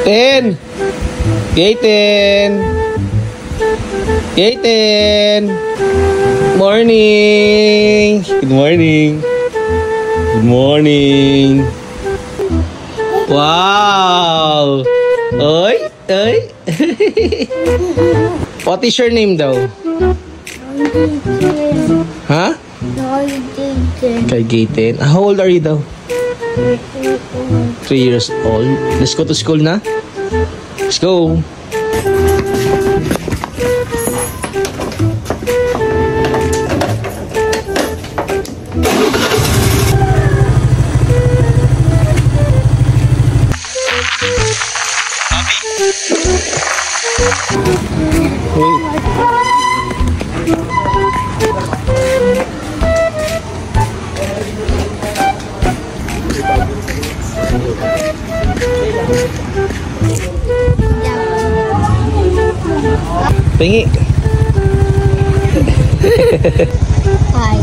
Ten! Gaten! Gaten! Morning! Good morning! Good morning! Wow! Oy! Oy! What is your name daw? Ha? Kay Gaten. How old are you daw? 3 years old. Let's go to school na. Let's go. Pingi. Hi,